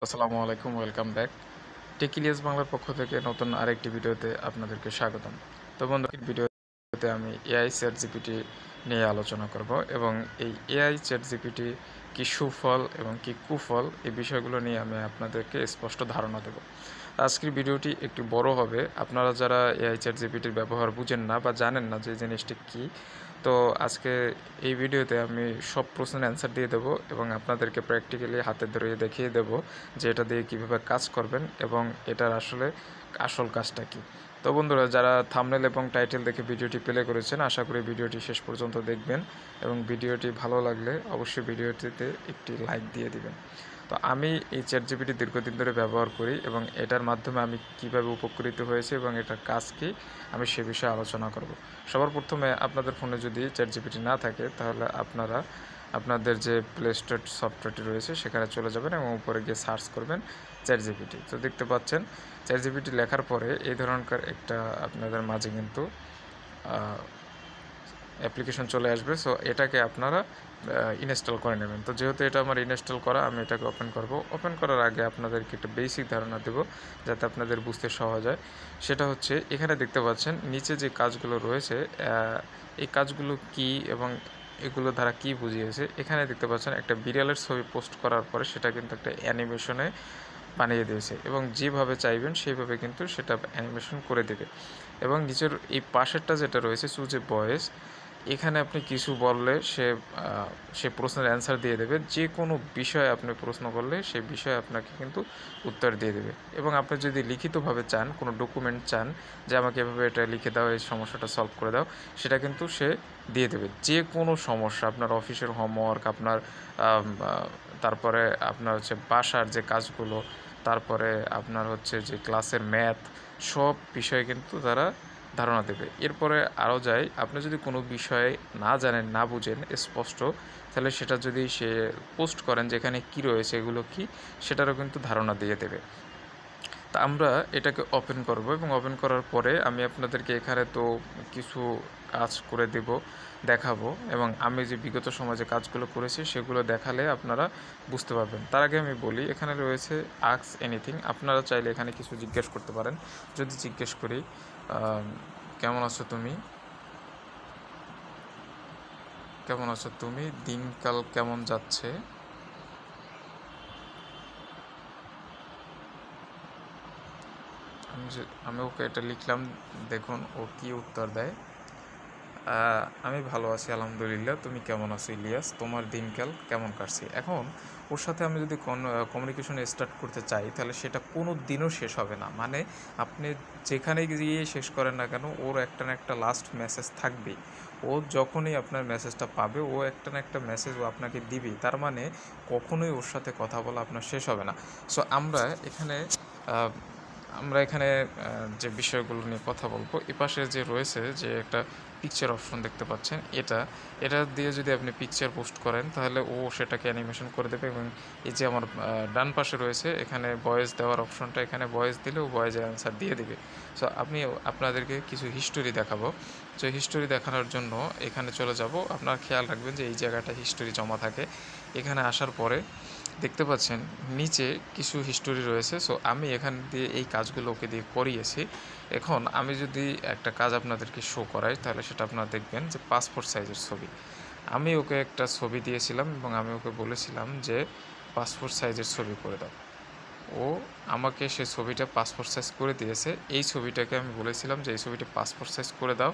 আসসালামু আলাইকুম, welcome back. টেকিলিয়াস বাংলার পক্ষ থেকে নতুন আরেকটি ভিডিওতে আপনাদেরকে স্বাগতম। তো বন্ধু, ভিডিওতে আমি এআই চ্যাট জিপিটি নিয়ে আলোচনা করব এবং এই এআই চ্যাট জিপিটি কি সুফল এবং কি কুফল এই বিষয়গুলো নিয়ে আমি আপনাদেরকে স্পষ্ট ধারণা দেব। আজকের ভিডিওটি একটু বড় হবে। আপনারা যারা এআই চ্যাট জিপিটির ব্যবহার বুঝেন না বা জানেন না যে জিনিসটি কী, তো আজকে এই ভিডিওতে আমি সব প্রশ্নের অ্যান্সার দিয়ে দেবো এবং আপনাদেরকে প্র্যাকটিক্যালি হাতে ধরে দেখিয়ে দেব যে এটা দিয়ে কীভাবে কাজ করবেন এবং এটার আসলে আসল কাজটা কী। তো বন্ধুরা, যারা থাম্বনেল এবং টাইটেল দেখে ভিডিওটি প্লে করেছেন, আশা করি ভিডিওটি শেষ পর্যন্ত দেখবেন এবং ভিডিওটি ভালো লাগলে অবশ্যই ভিডিওটিতে একটি লাইক দিয়ে দিবেন। তো আমি এই চ্যাট জিপিটি দীর্ঘদিন ধরে ব্যবহার করি এবং এটার মাধ্যমে আমি কিভাবে উপকৃত হয়েছি এবং এটার কাজ কী আমি সে বিষয়ে আলোচনা করব। সবার প্রথমে আপনাদের ফোনে যদি চ্যাট জিপিটি না থাকে তাহলে আপনারা আপনাদের যে প্লে স্টোর সফটওয়্যারটি রয়েছে সেখানে চলে যাবেন এবং উপরে গিয়ে সার্চ করবেন চ্যাট জিপিটি। তো দেখতে পাচ্ছেন চ্যাট জিপিটি লেখার পরে এই ধরনের একটা আপনাদের মাঝে কিন্তু অ্যাপ্লিকেশন চলে আসবে। সো এটাকে আপনারা ইনস্টল করে নেবেন। তো যেহেতু এটা আমার ইনস্টল করা, আমি এটাকে ওপেন করব। ওপেন করার আগে আপনাদেরকে একটা বেসিক ধারণা দেব যাতে আপনাদের বুঝতে সহজ হয়। সেটা হচ্ছে, এখানে দেখতে পাচ্ছেন নিচে যে কাজগুলো রয়েছে, এই কাজগুলো কি এবং এগুলো দ্বারা কি বুঝিয়েছে। এখানে দেখতে পাচ্ছেন একটা বিড়ালের ছবি পোস্ট করার পরে সেটা কিন্তু একটা অ্যানিমেশনে বানিয়ে দিয়েছে এবং যেভাবে চাইবেন সেইভাবে কিন্তু সেটা অ্যানিমেশন করে দেবে। এবং নিচের এই পাশেরটা যেটা রয়েছে চুজ এ ভয়েস, এখানে আপনি কিছু বললে সে প্রশ্নের অ্যান্সার দিয়ে দেবে। যে কোনো বিষয়ে আপনি প্রশ্ন করলে সেই বিষয়ে আপনাকে কিন্তু উত্তর দিয়ে দেবে। এবং আপনি যদি লিখিতভাবে চান, কোনো ডকুমেন্ট চান যে আমাকে এভাবে এটা লিখে দাও, এই সমস্যাটা সলভ করে দাও, সেটা কিন্তু সে দিয়ে দেবে। যে কোনো সমস্যা, আপনার অফিসের হোমওয়ার্ক, আপনার তারপরে আপনার হচ্ছে বাসার যে কাজগুলো, তারপরে আপনার হচ্ছে যে ক্লাসের ম্যাথ, সব বিষয়ে কিন্তু তারা ধারণা দেবে। এরপরে আরও যাই, আপনি যদি কোনো বিষয়ে না জানেন, না বুঝেন স্পষ্ট, তাহলে সেটা যদি সে পোস্ট করেন যে এখানে কী রয়েছে, এগুলো কী, সেটারও কিন্তু ধারণা দিয়ে দেবে। তা আমরা এটাকে ওপেন করব এবং ওপেন করার পরে আমি আপনাদেরকে এখানে তো কিছু কাজ করে দেখাবো এবং আমি যে বিগত সময়ে যে কাজগুলো করেছি সেগুলো দেখালে আপনারা বুঝতে পারবেন। তার আগে আমি বলি, এখানে রয়েছে আস্ক এনিথিং। আপনারা চাইলে এখানে কিছু জিজ্ঞেস করতে পারেন। যদি জিজ্ঞেস করি, কেমন আছো তুমি, কেমন আছো তুমি, দিনকাল কেমন যাচ্ছে, আমি ওকে এটা লিখলাম, দেখুন ও কি উত্তর দেয়। আমি ভালো আছি আলহামদুলিল্লাহ, তুমি কেমন আছো ইলিয়াস, তোমার দিনকাল কেমন কাটছে। এখন ওর সাথে আমি যদি কমিউনিকেশন স্টার্ট করতে চাই তাহলে সেটা কোনো দিনও শেষ হবে না। মানে আপনি যেখানে গিয়ে শেষ করেন না কেন, ওর একটা না একটা লাস্ট মেসেজ থাকবেই। ও যখনই আপনার মেসেজটা পাবে, ও একটা না একটা মেসেজ ও আপনাকে দিবেই। তার মানে কখনোই ওর সাথে কথা বলা আপনার শেষ হবে না। সো আমরা এখানে যে বিষয়গুলো নিয়ে কথা বলবো, এপাশে যে রয়েছে যে একটা পিকচার অপশন দেখতে পাচ্ছেন, এটা দিয়ে যদি আপনি পিকচার পোস্ট করেন তাহলে ও সেটাকে অ্যানিমেশন করে দেবে। এবং এই যে আমার ডান পাশে রয়েছে এখানে ভয়েস দেওয়ার অপশনটা, এখানে ভয়েস দিলে ও ভয়েসের অ্যান্সার দিয়ে দেবে। সো আপনাদেরকে কিছু হিস্টোরি দেখাবো। সো হিস্টোরি দেখানোর জন্য এখানে চলে যাব। আপনার খেয়াল রাখবেন যে এই জায়গাটা হিস্টোরি জমা থাকে। এখানে আসার পরে দেখতে পাচ্ছেন নিচে কিছু হিস্টোরি রয়েছে। সো আমি এখান দিয়ে এই কাজগুলো ওকে দিয়ে করিয়েছি। এখন আমি যদি একটা কাজ আপনাদেরকে শো করাই তাহলে সেটা আপনারা দেখবেন যে পাসপোর্ট সাইজের ছবি। আমি ওকে একটা ছবি দিয়েছিলাম এবং আমি ওকে বলেছিলাম যে পাসপোর্ট সাইজের ছবি করে দাও। ও আমাকে সে ছবিটা পাসপোর্ট সাইজ করে দিয়েছে। এই ছবিটাকে আমি বলেছিলাম যে এই ছবিটা পাসপোর্ট সাইজ করে দাও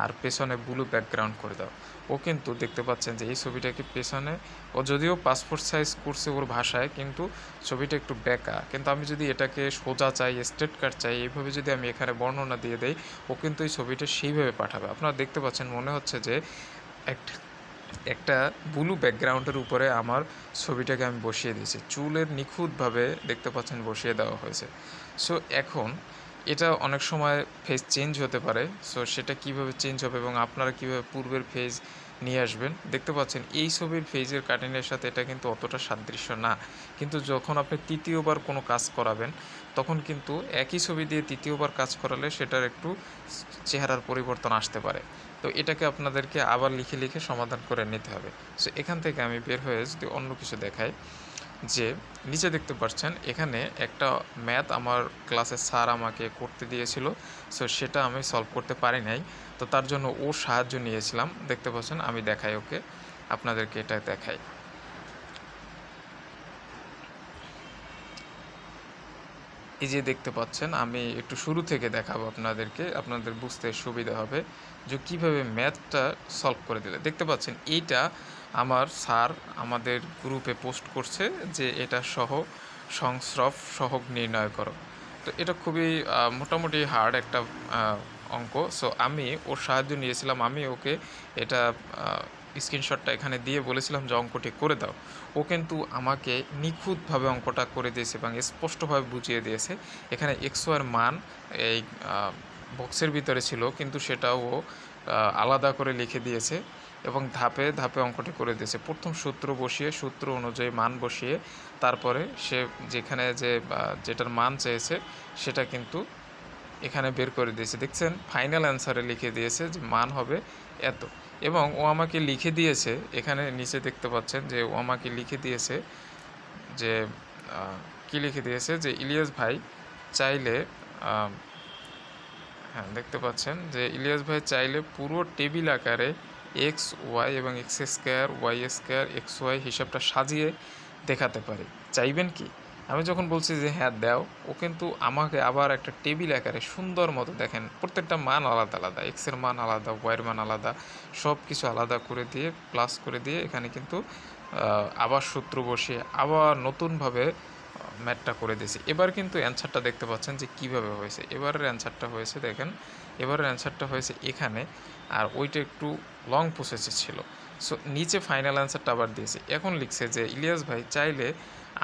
আর পেছনে ব্লু ব্যাকগ্রাউন্ড করে দাও। ও কিন্তু দেখতে পাচ্ছেন যে এই ছবিটাকে পেছনে, ও যদিও পাসপোর্ট সাইজ করছে ওর ভাষায়, কিন্তু ছবিটা একটু বেঁকা। কিন্তু আমি যদি এটাকে সোজা চাই, স্ট্রেট কাট চাই, এইভাবে যদি আমি এখানে বর্ণনা দিয়ে দেই, ও কিন্তু এই ছবিটা সেইভাবে পাঠাবে। আপনারা দেখতে পাচ্ছেন মনে হচ্ছে যে একটা একটা ব্লু ব্যাকগ্রাউন্ডের উপরে আমার ছবিটাকে আমি বসিয়ে দিয়েছি। চুলের নিখুঁতভাবে দেখতে পাচ্ছেন বসিয়ে দেওয়া হয়েছে। সো এখন এটা অনেক সময় ফেজ চেঞ্জ হতে পারে। সো সেটা কিভাবে চেঞ্জ হবে এবং আপনারা কিভাবে পূর্বের ফেজ নিয়ে আসবেন, দেখতে পাচ্ছেন এই ছবির ফেজের কাটিংয়ের সাথে এটা কিন্তু অতটা সাদৃশ্য না। কিন্তু যখন আপনি তৃতীয়বার কোনো কাজ করাবেন তখন কিন্তু একই ছবি দিয়ে তৃতীয়বার কাজ করালে সেটার একটু চেহারার পরিবর্তন আসতে পারে। তো এটাকে আপনাদেরকে আবার লিখে লিখে সমাধান করে নিতে হবে। সো এখান থেকে আমি বের হয়ে যদি অন্য কিছু দেখাই, যে নিচে দেখতে পাচ্ছেন এখানে একটা ম্যাথ আমার ক্লাসের স্যার আমাকে করতে দিয়েছিল, সো সেটা আমি সলভ করতে পারি নাই। তো তার জন্য ওর সাহায্য নিয়েছিলাম। দেখতে পাচ্ছেন আমি দেখাই ওকে, আপনাদেরকে এটা দেখাই। এই যে দেখতে পাচ্ছেন আমি একটু শুরু থেকে দেখাবো আপনাদেরকে, আপনাদের বুঝতে সুবিধা হবে যে কীভাবে ম্যাথটা সলভ করে দিলে। দেখতে পাচ্ছেন এইটা আমার স্যার আমাদের গ্রুপে পোস্ট করছে যে এটা সংস্রব সহগ নির্ণয় করো। তো এটা খুবই মোটামুটি হার্ড একটা অঙ্ক। সো আমি ওর সাহায্য নিয়েছিলাম, আমি ওকে এটা স্ক্রিনশটটা এখানে দিয়ে বলেছিলাম যে অঙ্কটি করে দাও। ও কিন্তু আমাকে নিখুঁতভাবে অঙ্কটা করে দিয়েছে এবং স্পষ্টভাবে বুঝিয়ে দিয়েছে। এখানে এক্স-ওয়াইয়ের মান এই বক্সের ভিতরে ছিল, কিন্তু সেটাও ও আলাদা করে লিখে দিয়েছে এবং ধাপে ধাপে অঙ্কটি করে দিয়েছে। প্রথম সূত্র বসিয়ে, সূত্র অনুযায়ী মান বসিয়ে, তারপরে সে যেখানে যেটার মান চেয়েছে সেটা কিন্তু এখানে বের করে দিয়েছে। দেখছেন ফাইনাল অ্যান্সারে লিখে দিয়েছে যে মান হবে এত। এবং ও আমাকে লিখে দিয়েছে, এখানে নিচে দেখতে পাচ্ছেন যে ও আমাকে লিখে দিয়েছে যে কি লিখে দিয়েছে যে ইলিয়াস ভাই চাইলে, হ্যাঁ দেখতে পাচ্ছেন যে ইলিয়াস ভাই চাইলে পুরো টেবিল আকারে এক্স ওয়াই এবং X square Y square X Y হিসাবটা সাজিয়ে দেখাতে পারি, চাইবেন কি? আমি যখন বলছি যে হ্যাঁ দাও, ও কিন্তু আমাকে আবার একটা টেবিল আকারে সুন্দর মতো, দেখেন প্রত্যেকটা মান আলাদা আলাদা, এক্সের মান আলাদা, ওয়াইয়ের মান আলাদা, সব কিছু আলাদা করে দিয়ে প্লাস করে দিয়ে এখানে কিন্তু আবার সূত্র বসিয়ে আবার নতুনভাবে ম্যাথটা করে দিয়েছি। এবার কিন্তু অ্যান্সারটা দেখতে পাচ্ছেন যে কিভাবে হয়েছে। এবারের অ্যান্সারটা হয়েছে, দেখেন এবারের অ্যান্সারটা হয়েছে এখানে, আর ওইটা একটু লং প্রসেসে ছিল। সো নিচে ফাইনাল অ্যান্সারটা আবার দিয়েছে। এখন লিখছে যে ইলিয়াস ভাই চাইলে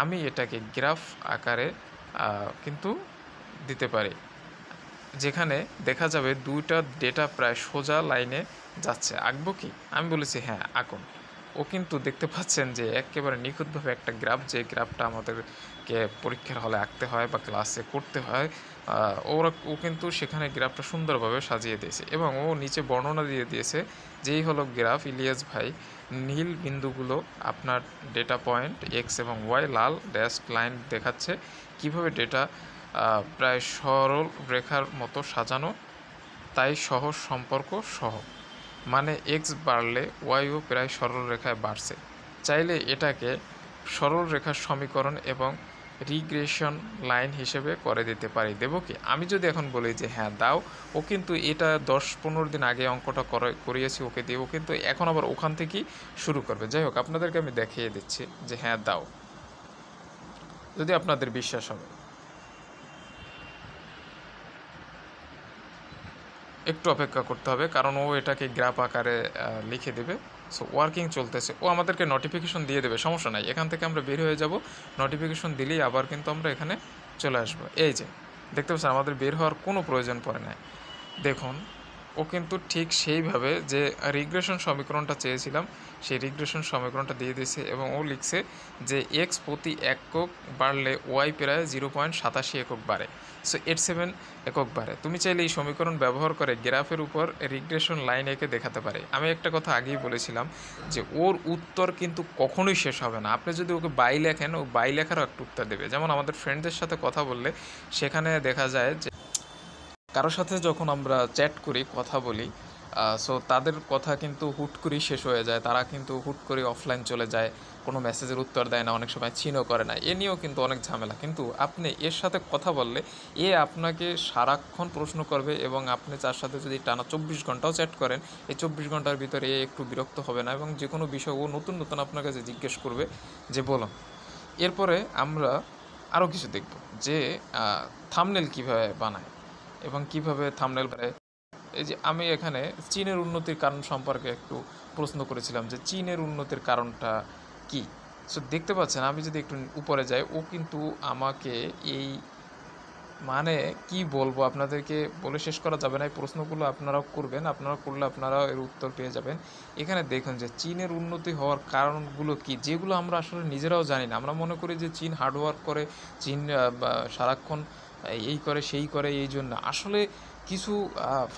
আমি এটাকে গ্রাফ আকারে কিন্তু দিতে পারি, যেখানে দেখা যাবে দুইটা ডেটা প্রায় সোজা লাইনে যাচ্ছে, আঁকবো কি? আমি বলেছি হ্যাঁ আঁকুন। ও কিন্তু দেখতে পাচ্ছেন যে একেবারে নিখুঁতভাবে একটা গ্রাফ, যে গ্রাফটা আমাদেরকে পরীক্ষার হলে আঁকতে হয় বা ক্লাসে করতে হয়, ও কিন্তু সেখানে গ্রাফটা সুন্দরভাবে সাজিয়ে দিয়েছে এবং ও নিচে বর্ণনা দিয়ে দিয়েছে যেই হলো গ্রাফ। ইলিয়াস ভাই নীল বিন্দুগুলো আপনার ডেটা পয়েন্ট এক্স এবং ওয়াই, লাল ড্যাশড লাইন দেখাচ্ছে কিভাবে ডেটা প্রায় সরল রেখার মতো সাজানো, তাই সহজ সম্পর্ক সহ, মানে এক্স বাড়লে ওয়াইও প্রায় সরল রেখায় বাড়ছে। চাইলে এটাকে সরল রেখার সমীকরণ এবং রিগ্রেশন লাইন হিসেবে করে দিতে পারি, দেবো কি? আমি যদি এখন বলি যে হ্যাঁ দাও, ও কিন্তু এটা 10-15 দিন আগে অঙ্কটা করিয়েছি ওকে দিয়ে, ও কিন্তু এখন আবার ওখান থেকেই শুরু করবে। যাই হোক, আপনাদেরকে আমি দেখিয়ে দিচ্ছি যে হ্যাঁ দাও, যদি আপনাদের বিশ্বাস হবে। একটু অপেক্ষা করতে হবে, কারণ ও এটাকে গ্রাফ আকারে লিখে দেবে। সো ওয়ার্কিং চলতেছে, ও আমাদেরকে নোটিফিকেশন দিয়ে দেবে, সমস্যা নাই। এখান থেকে আমরা বের হয়ে যাব, নোটিফিকেশন দিলেই আবার কিন্তু আমরা এখানে চলে আসবো। এই যে দেখতে পাচ্ছেন আমাদের বের হওয়ার কোনো প্রয়োজন পড়ে না। দেখুন ও কিন্তু ঠিক সেইভাবে যে রিগ্রেশন সমীকরণটা চেয়েছিলাম সেই রিগ্রেশন সমীকরণটা দিয়ে দিয়েছে এবং ও লিখছে যে এক্স প্রতি একক বাড়লে ওয়াই প্রায় 0.87 একক বাড়ে, সো 87 একক বাড়ে। তুমি চাইলে এই সমীকরণ ব্যবহার করে গ্রাফের উপর রিগ্রেশন লাইন এঁকে দেখাতে পারে। আমি একটা কথা আগেই বলেছিলাম যে ওর উত্তর কিন্তু কখনোই শেষ হবে না। আপনি যদি ওকে বাই লেখেন, ও বাই লেখারও একটা উত্তর দেবে। যেমন আমাদের ফ্রেন্ডদের সাথে কথা বললে সেখানে দেখা যায় যে কারোর সাথে যখন আমরা চ্যাট করি, কথা বলি, সো তাদের কথা কিন্তু হুট করেই শেষ হয়ে যায়, তারা কিন্তু হুট করে অফলাইন চলে যায়, কোনো মেসেজের উত্তর দেয় না, অনেক সময় চিনও করে না। এ নিয়েও কিন্তু অনেক ঝামেলা। কিন্তু আপনি এর সাথে কথা বললে এ আপনাকে সারাক্ষণ প্রশ্ন করবে এবং আপনি তার সাথে যদি টানা 24 ঘন্টাও চ্যাট করেন, এই 24 ঘন্টার ভিতরে এ একটু বিরক্ত হবে না এবং যে কোনো বিষয় ও নতুন নতুন আপনার কাছে জিজ্ঞেস করবে যে বলুন। এরপরে আমরা আরও কিছু দেখব যে থাম্বনেল কীভাবে বানায় এবং কিভাবে থাম্বনেল বানায়। এই যে আমি এখানে চীনের উন্নতির কারণ সম্পর্কে একটু প্রশ্ন করেছিলাম যে চীনের উন্নতির কারণটা কি। সো দেখতে পাচ্ছেন আমি যদি একটু উপরে যাই, ও কিন্তু আমাকে এই মানে কি বলবো, আপনাদেরকে বলে শেষ করা যাবে না। এই প্রশ্নগুলো আপনারাও করবেন, আপনারা করলে আপনারাও এর উত্তর পেয়ে যাবেন। এখানে দেখুন যে চীনের উন্নতি হওয়ার কারণগুলো কি, যেগুলো আমরা আসলে নিজেরাও জানি না। আমরা মনে করি যে চীন হার্ডওয়ার্ক করে, চীন সারাক্ষণ এই করে সেই করে, এই জন্য আসলে কিছু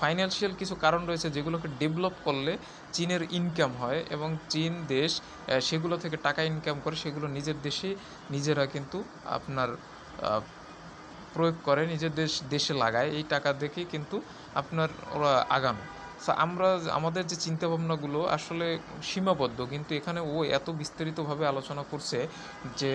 ফাইন্যান্সিয়াল কিছু কারণ রয়েছে যেগুলোকে ডেভেলপ করলে চীনের ইনকাম হয় এবং চীন দেশ সেগুলো থেকে টাকা ইনকাম করে, সেগুলো নিজের দেশে নিজেরা কিন্তু আপনার প্রয়োগ করে, নিজের দেশে লাগায়, এই টাকা দেখে কিন্তু আপনার ওরা আগানো। সো আমরা আমাদের যে চিন্তাভাবনাগুলো আসলে সীমাবদ্ধ, কিন্তু এখানে ও এত বিস্তারিতভাবে আলোচনা করছে যে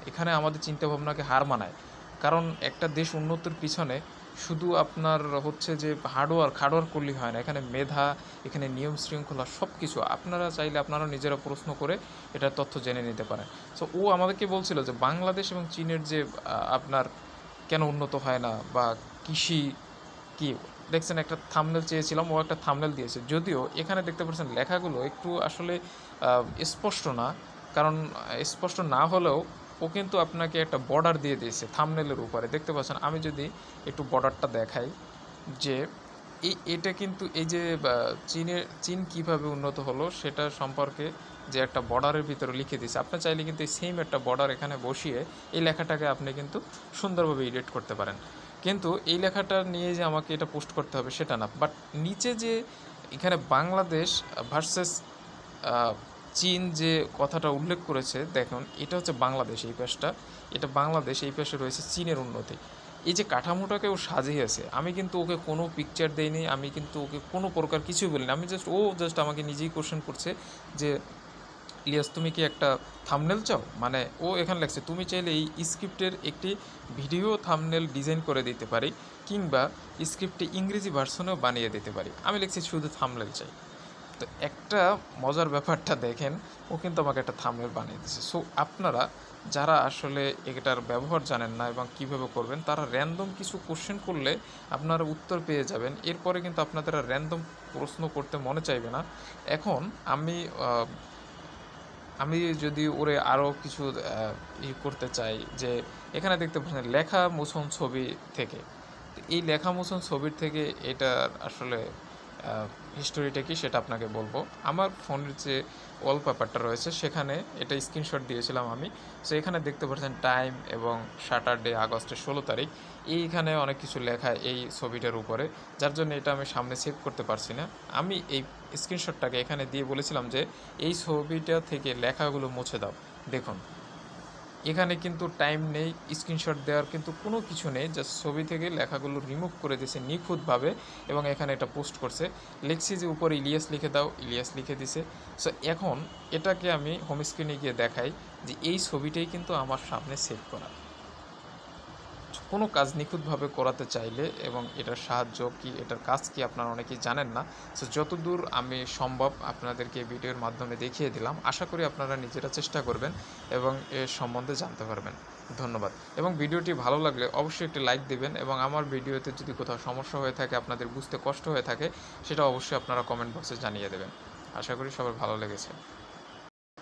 এখানে আমাদের চিন্তাভাবনাকে হার মানায়। কারণ একটা দেশ উন্নতির পিছনে শুধু আপনার হচ্ছে যে হার্ডওয়ার্ক করলেই হয় না, এখানে মেধা, এখানে নিয়ম শৃঙ্খলা সব কিছু। আপনারা চাইলে আপনারা নিজেরা প্রশ্ন করে এটার তথ্য জেনে নিতে পারেন। সো ও আমাদেরকে বলছিল যে বাংলাদেশ এবং চীনের যে আপনার কেন উন্নত হয় না, বা কৃষি কি, দেখছেন একটা থাম্বনেল চেয়েছিলাম, ও একটা থাম্বনেল দিয়েছে, যদিও এখানে দেখতে পাচ্ছেন লেখাগুলো একটু আসলে স্পষ্ট না। কারণ স্পষ্ট না হলেও ও কিন্তু আপনাকে একটা বর্ডার দিয়ে দিয়েছে থাম্বনেলের উপরে, দেখতে পাচ্ছেন। আমি যদি একটু বর্ডারটা দেখাই, যে এটা কিন্তু এই যে চীন কিভাবে উন্নত হলো সেটা সম্পর্কে যে একটা বর্ডারের ভিতরে লিখে দিয়েছে, আপনি চাইলে কিন্তু এই সেম একটা বর্ডার এখানে বসিয়ে এই লেখাটাকে আপনি কিন্তু সুন্দরভাবে এডিট করতে পারেন। কিন্তু এই লেখাটা নিয়ে যে আমাকে এটা পোস্ট করতে হবে সেটা না, বাট নিচে যে এখানে বাংলাদেশ ভার্সেস চীন যে কথাটা উল্লেখ করেছে, দেখুন এটা হচ্ছে বাংলাদেশ, এই পাশটা এটা বাংলাদেশ, এই পাশে রয়েছে চীনের উন্নতি। এই যে কাঠামোটাকে ও সাজিয়েছে, আমি কিন্তু ওকে কোনো পিকচার দেইনি, আমি কিন্তু ওকে কোনো প্রকার কিছুই বলিনি, আমি জাস্ট আমাকে নিজেই কোশ্চেন করছে যে ইলিয়াস তুমি কি একটা থাম্বনেল চাও, মানে ও এখানে লেখছে তুমি চাইলে এই স্ক্রিপ্টের একটি ভিডিও থাম্বনেল ডিজাইন করে দিতে পারি, কিংবা স্ক্রিপ্টে ইংরেজি ভার্সনেও বানিয়ে দিতে পারি। আমি লিখছি শুধু থাম্বনেল চাই। তো একটা মজার ব্যাপারটা দেখেন, ও কিন্তু আমাকে একটা থাম্বনেল বানিয়ে দিয়েছে। সো আপনারা যারা আসলে এটার ব্যবহার জানেন না এবং কিভাবে করবেন, তারা র্যান্ডম কিছু কোশ্চেন করলে আপনারা উত্তর পেয়ে যাবেন, এরপরে কিন্তু আপনাদের আর র্যান্ডম প্রশ্ন করতে মনে চাইবে না। এখন আমি যদি ওরে আরও কিছু করতে চাই, যে এখানে দেখতে পাচ্ছেন লেখা মোছন ছবি থেকে, তো এই লেখা মোছন ছবির থেকে এটার আসলে হিস্টোরিটা কি সেটা আপনাকে বলবো। আমার ফোনের যে ওয়ালপেপারটা রয়েছে সেখানে এটা স্ক্রিনশট দিয়েছিলাম আমি। সো এখানে দেখতে পাচ্ছেন টাইম এবং স্যাটারডে আগস্টের 16 তারিখ, এইখানে অনেক কিছু লেখা এই ছবিটার উপরে, যার জন্য এটা আমি সামনে সেভ করতে পারছি না। আমি এই স্ক্রিনশটটাকে এখানে দিয়ে বলেছিলাম যে এই ছবিটা থেকে লেখাগুলো মুছে দাও। দেখুন এখানে কিন্তু টাইম নেই, স্ক্রিনশট দেওয়ার কিন্তু কোনো কিছু নেই, জাস্ট ছবি থেকে লেখাগুলো রিমুভ করে দিয়েছে নিখুঁতভাবে, এবং এখানে এটা পোস্ট করছে। লিখছি যে উপরে ইলিয়াস লিখে দাও, ইলিয়াস লিখে দিছে। সো এখন এটাকে আমি হোম স্ক্রিনে গিয়ে দেখাই যে এই ছবিটাই কিন্তু আমার সামনে সেভ করা। কোনো কাজ নিখুঁতভাবে করাতে চাইলে, এবং এটার সাহায্য কি, এটার কাজ কি আপনারা অনেকেই জানেন না। সো যতদূর আমি সম্ভব আপনাদেরকে ভিডিওর মাধ্যমে দেখিয়ে দিলাম, আশা করি আপনারা নিজেরা চেষ্টা করবেন এবং এর সম্বন্ধে জানতে পারবেন। ধন্যবাদ। এবং ভিডিওটি ভালো লাগলে অবশ্যই একটি লাইক দিবেন, এবং আমার ভিডিওতে যদি কোথাও সমস্যা হয়ে থাকে, আপনাদের বুঝতে কষ্ট হয়ে থাকে, সেটা অবশ্যই আপনারা কমেন্ট বক্সে জানিয়ে দেবেন। আশা করি সবার ভালো লেগেছে।